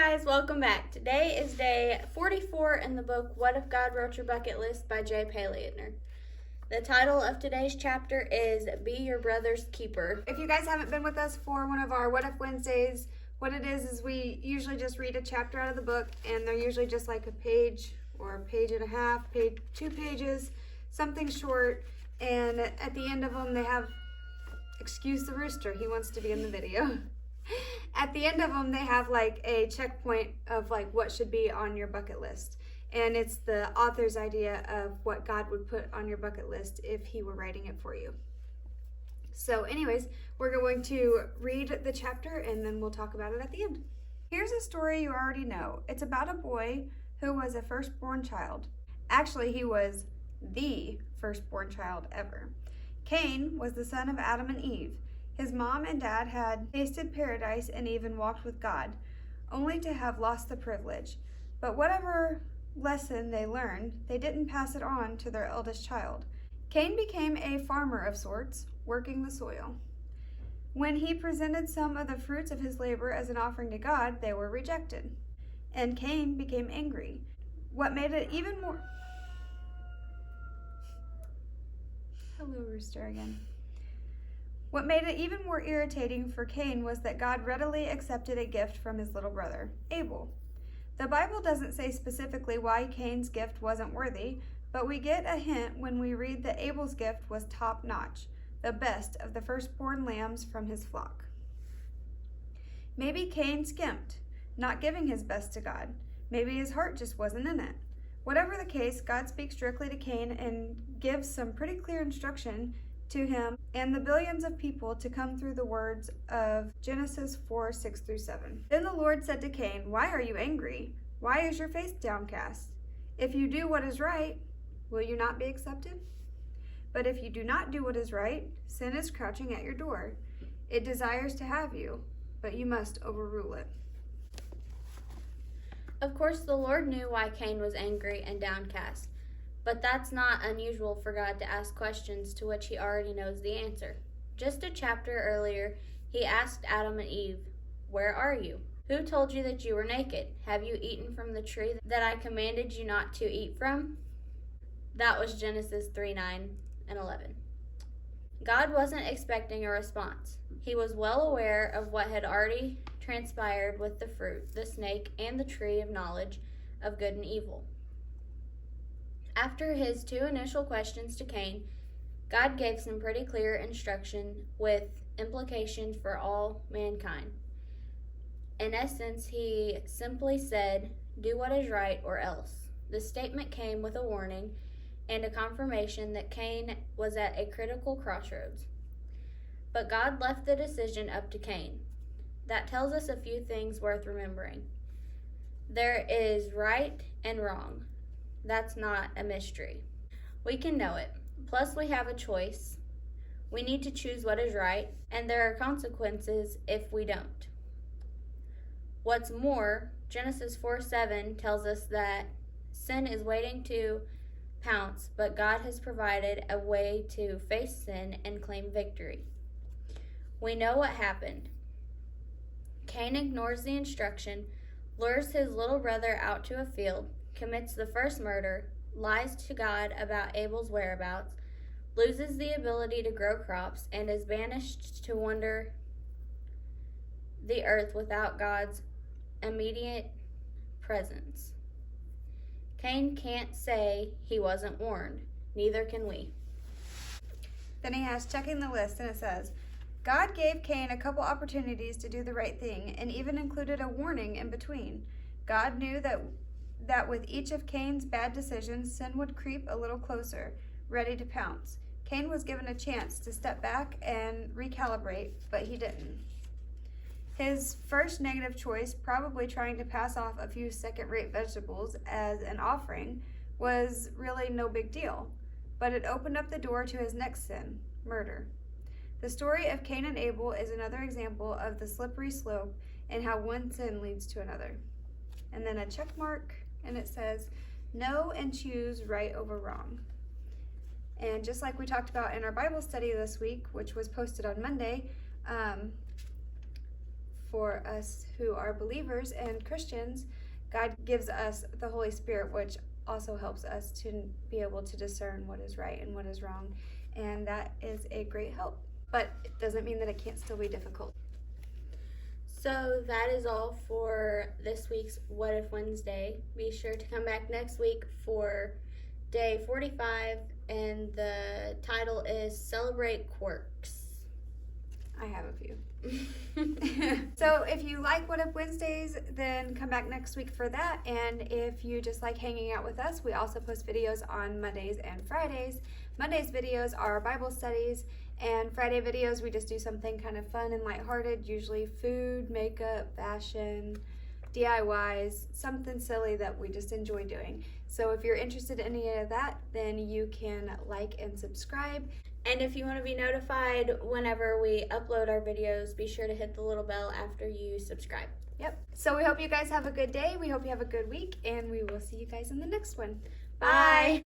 guys, welcome back. Today is day 44 in the book What If God Wrote Your Bucket List by J. Paliadner. The title of today's chapter is Be Your Brother's Keeper. If you guys haven't been with us for one of our What If Wednesdays, what it is we usually just read a chapter out of the book, and they're usually just like a page or a page and a half, 2 pages, something short, and at the end of them they have, excuse the rooster, he wants to be in the video. At the end of them, they have like a checkpoint of like what should be on your bucket list. And it's the author's idea of what God would put on your bucket list if he were writing it for you. So anyways, we're going to read the chapter and then we'll talk about it at the end. Here's a story you already know. It's about a boy who was a firstborn child. Actually, he was the firstborn child ever. Cain was the son of Adam and Eve. His mom and dad had tasted paradise and even walked with God, only to have lost the privilege. But whatever lesson they learned, they didn't pass it on to their eldest child. Cain became a farmer of sorts, working the soil. When he presented some of the fruits of his labor as an offering to God, they were rejected. And Cain became angry. What made it even more... Hello, rooster again. What made it even more irritating for Cain was that God readily accepted a gift from his little brother, Abel. The Bible doesn't say specifically why Cain's gift wasn't worthy, but we get a hint when we read that Abel's gift was top-notch, the best of the firstborn lambs from his flock. Maybe Cain skimped, not giving his best to God. Maybe his heart just wasn't in it. Whatever the case, God speaks directly to Cain and gives some pretty clear instruction to him and the billions of people to come through the words of Genesis 4:6-7. Then the Lord said to Cain, "Why are you angry? Why is your face downcast? If you do what is right, will you not be accepted? But if you do not do what is right, sin is crouching at your door. It desires to have you, but you must overrule it." Of course, the Lord knew why Cain was angry and downcast. But that's not unusual for God to ask questions to which he already knows the answer. Just a chapter earlier, he asked Adam and Eve, "Where are you? Who told you that you were naked? Have you eaten from the tree that I commanded you not to eat from?" That was Genesis 3:9-11. God wasn't expecting a response. He was well aware of what had already transpired with the fruit, the snake, and the tree of knowledge of good and evil. After his 2 initial questions to Cain, God gave some pretty clear instruction with implications for all mankind. In essence, he simply said, "Do what is right or else." The statement came with a warning and a confirmation that Cain was at a critical crossroads. But God left the decision up to Cain. That tells us a few things worth remembering. There is right and wrong. That's not a mystery. We can know it. Plus, we have a choice. We need to choose what is right, and there are consequences if we don't. What's more, Genesis 4:7 tells us that sin is waiting to pounce, but God has provided a way to face sin and claim victory. We know what happened. Cain ignores the instruction, lures his little brother out to a field, commits the first murder, lies to God about Abel's whereabouts, loses the ability to grow crops, and is banished to wander the earth without God's immediate presence. Cain can't say he wasn't warned. Neither can we. Then he has checking the list, and it says, God gave Cain a couple opportunities to do the right thing and even included a warning in between. God knew that with each of Cain's bad decisions, sin would creep a little closer, ready to pounce. Cain was given a chance to step back and recalibrate, but he didn't. His first negative choice, probably trying to pass off a few second-rate vegetables as an offering, was really no big deal, but it opened up the door to his next sin, murder. The story of Cain and Abel is another example of the slippery slope and how one sin leads to another. And then a check mark, and it says, know and choose right over wrong. And just like we talked about in our Bible study this week, which was posted on Monday, for us who are believers and Christians, God gives us the Holy Spirit, which also helps us to be able to discern what is right and what is wrong. And that is a great help. But it doesn't mean that it can't still be difficult. So that is all for this week's What If Wednesday. Be sure to come back next week for day 45, and the title is Celebrate Quirks. I have a few. So if you like What If Wednesdays, then come back next week for that. And if you just like hanging out with us, we also post videos on Mondays and Fridays. Mondays videos are Bible studies, and Friday videos we just do something kind of fun and lighthearted, usually food, makeup, fashion, DIYs, something silly that we just enjoy doing. So if you're interested in any of that, then you can like and subscribe. And if you want to be notified whenever we upload our videos, be sure to hit the little bell after you subscribe. Yep. So we hope you guys have a good day. We hope you have a good week, and we will see you guys in the next one. Bye.